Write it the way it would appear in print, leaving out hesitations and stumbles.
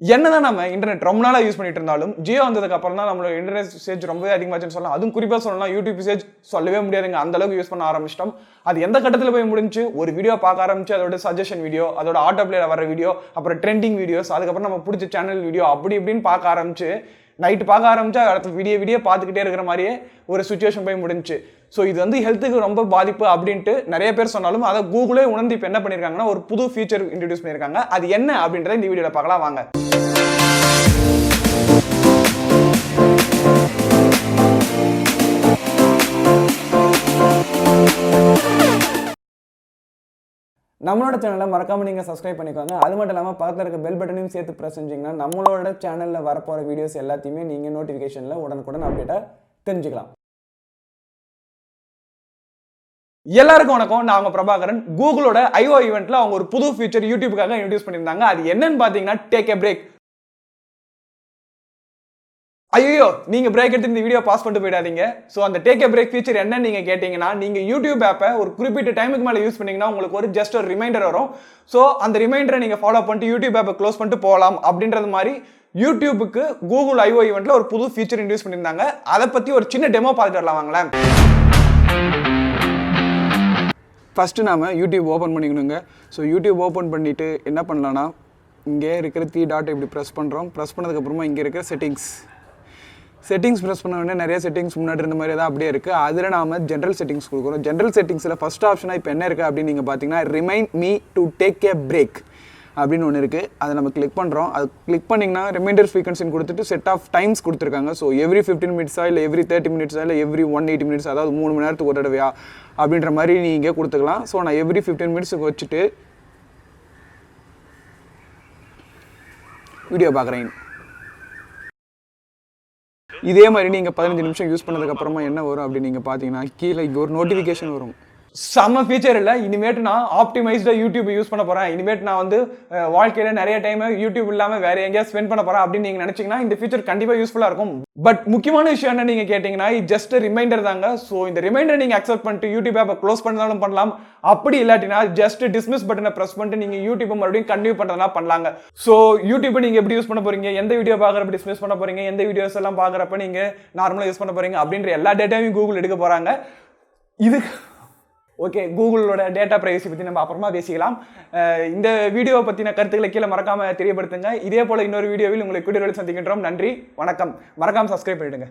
என்னதான் நம்ம இன்டர்நெட் ரொம்ப நாளா யூஸ் பண்ணிட்டு இருந்தாலும் ஜியோ வந்ததுக்கு அப்புறம் தான் நம்மளோட இன்டர்நெட் யூசேஜ் ரொம்பவே அதிகமாச்சுன்னு சொல்லலாம். அதுவும் குறிப்பா சொல்லலாம் யூடியூப் யூசேஜ் சொல்லவே முடியாதுங்க. அந்த அளவுக்கு யூஸ் பண்ண ஆரம்பிச்சிட்டோம். அது எந்த கட்டத்தில் போய் முடிஞ்சு ஒரு வீடியோ பார்க்க ஆரம்பிச்சு அதோட சஜஷன் வீடியோ, அதோட ஆட்டோ பிளேல வர வீடியோ, அப்புறம் ட்ரெண்டிங் வீடியோஸ், அதுக்கப்புறம் நம்ம பிடிச்ச சேனல் வீடியோ அப்படி இப்படின்னு பார்க்க ஆரம்பிச்சு நைட்டு பார்க்க ஆரம்பிச்சா அடுத்த வீடியோ பார்த்துக்கிட்டே இருக்கிற மாதிரியே ஒரு சுச்சுவேஷன் போய் முடிஞ்சு. ஸோ இது வந்து ஹெல்த்துக்கு ரொம்ப பாதிப்பு அப்படின்ட்டு நிறைய பேர் சொன்னாலும் அதை கூகுளே உணர்ந்து இப்போ என்ன பண்ணியிருக்காங்கன்னா ஒரு புது ஃபீச்சர் இன்ட்ரடியூஸ் பண்ணியிருக்காங்க. அது என்ன அப்படின்றத இந்த வீடியோவில் பார்க்கலாம் வாங்க. நம்மளோட சேனலை மறக்காம நீங்கள் சப்ஸ்கிரைப் பண்ணிக்கோங்க. அது மட்டும் இல்லாமல் பக்கத்தில் இருக்க பெல் பட்டனையும் சேர்த்து ப்ரெஸ் செஞ்சிங்கன்னா நம்மளோட சேனலில் வரப்போகிற வீடியோஸ் எல்லாத்தையுமே நீங்கள் நோட்டிஃபிகேஷனில் உடனுக்குடன் அப்டேட்டாக தெரிஞ்சுக்கலாம். எல்லாருக்கும் வணக்கம். நான் அவங்க பிரபாகரன். கூகுளோட ஐஓ ஈவெண்ட்ல அவங்க ஒரு புது ஃபீச்சர் யூடியூப்காக இன்ட்ரடியூஸ் பண்ணியிருந்தாங்க. அது என்னன்னு பார்த்தீங்கன்னா டேக் எ பிரேக். ஐயோ, நீங்க பிரேக் எடுத்து இந்த வீடியோ பாஸ் பண்ணிட்டு போயிடாதீங்க. ஸோ அந்த டேக் எ பிரேக் ஃபீச்சர் என்னன்னு நீங்க கேட்டீங்கன்னா, நீங்க யூடியூப் ஆப்பை ஒரு குறிப்பிட்ட டைமுக்கு மேலே யூஸ் பண்ணீங்கன்னா உங்களுக்கு ஒரு ஜஸ்ட் ஒரு ரிமைண்டர் வரும். ஸோ அந்த ரிமைண்டரை நீங்க ஃபாலோ பண்ணிட்டு யூடியூப் ஆப்பை க்ளோஸ் பண்ணிட்டு போகலாம் அப்படின்றது மாதிரி யூடியூபுக்கு கூகுள் ஐஓ ஈவெண்ட்ல ஒரு புது ஃபீச்சர் இன்ட்ரடியூஸ் பண்ணியிருந்தாங்க. அதை பத்தி ஒரு சின்ன டெமோ பார்த்துட்டு வரலாம் வாங்களேன். ஃபர்ஸ்ட் நாம யூடியூப் ஓப்பன் பண்ணிக்கணுங்க. ஸோ யூடியூப் ஓப்பன் பண்ணிட்டு என்ன பண்ணலாம்னா, இங்கே இருக்கிற 3 டாட் இப்படி ப்ரெஸ் பண்ணுறோம். ப்ரெஸ் பண்ணதுக்கப்புறமா இங்கே இருக்கிற செட்டிங்ஸ் ப்ரெஸ் பண்ண உடனே நிறைய செட்டிங்ஸ் முன்னாடி இருந்த மாதிரி தான் அப்படியே இருக்குது. அதில் நாம் ஜென்ரல் செட்டிங்ஸ் கொடுக்குறோம். ஜென்ரல் செட்டிங்ஸில் ஃபஸ்ட் ஆப்ஷனாக இப்போ என்ன இருக்குது அப்படின்னு நீங்கள் பார்த்தீங்கன்னா remind me to take a break அப்படின்னு ஒன்று இருக்குது. அதை நம்ம கிளிக் பண்ணுறோம். அது கிளிக் பண்ணிங்கன்னா ரிமைண்டர் ஃப்ரீக்வன்சின்னு கொடுத்துட்டு செட் ஆஃப் டைம்ஸ் கொடுத்துருக்காங்க. ஸோ எவ்ரி 15 மினிட்ஸா இல்லை எவ்ரி 30 மினிட்ஸா இல்லை எவ்ரி 180 மினிட்ஸ், அதாவது 3 மணி நேரத்துக்கு ஒரு தடவையா அப்படின்ற மாதிரி நீங்கள் கொடுத்துக்கலாம். ஸோ நான் எவ்ரி 15 மினிட்ஸுக்கு வச்சுட்டு வீடியோ பார்க்குறேன். இதே மாதிரி நீங்கள் 15 நிமிஷம் யூஸ் பண்ணதுக்கப்புறமா என்ன வரும் அப்படின்னு நீங்கள் பார்த்தீங்கன்னா கீழே ஒரு நோட்டிஃபிகேஷன் வரும். செம்ம ஃபீச்சர் இல்லை. இனிமேட்டு நான் ஆப்டிமைஸ்டாக யூடியூப் யூஸ் பண்ண போகிறேன். இனிமேட்டு நான் வந்து வாழ்க்கையில் நிறைய டைம் யூடியூப் இல்லாமல் வேறு எங்கேயாவது ஸ்பெண்ட் பண்ண போகிறேன் அப்படின்னு நீங்கள் நினச்சிங்கன்னா இந்த ஃபீச்சர் கண்டிப்பாக யூஸ்ஃபுல்லாக இருக்கும். பட் முக்கியமான விஷயம் என்ன நீங்கள் கேட்டிங்கன்னா, இது ஜஸ்ட் ரிமைண்டர் தாங்க. ஸோ இந்த ரிமைண்டர் நீங்கள் அக்செப்ட் பண்ணிட்டு யூடியூப் ஆப்பை க்ளோஸ் பண்ணாலும் பண்ணலாம். அப்படி இல்லாட்டினா ஜஸ்ட் டிஸ்மிஸ் பட்டனை ப்ரெஸ் பண்ணிட்டு நீங்கள் யூடியூப்பை மறுபடியும் கண்டினியூ பண்ணுறதுனா பண்ணலாங்க. ஸோ யூடியூப்பை நீங்கள் எப்படி யூஸ் பண்ண போகிறீங்க, எந்த வீடியோ பார்க்குறப்ப டிஸ்மிஸ் பண்ண போகிறீங்க, எந்த வீடியோஸ் எல்லாம் பார்க்குறப்ப நீங்கள் நார்மலாக யூஸ் பண்ண போகிறீங்க அப்படின்ற எல்லா டேட்டாவையும் கூகுள் எடுக்க போகிறாங்க. இது ஓகே, கூகுளோட டேட்டா பிரைவசி பற்றி நம்ம அப்புறமா பேசிக்கலாம். இந்த வீடியோவை பற்றின கருத்துக்களை கீழே மறக்காமல் தெரியப்படுத்துங்க. இதே போல் இன்னொரு வீடியோவில் உங்களை கூடிய சந்திக்கின்றோம். நன்றி, வணக்கம். மறக்காமல் சப்ஸ்கிரைப் பண்ணிவிடுங்க.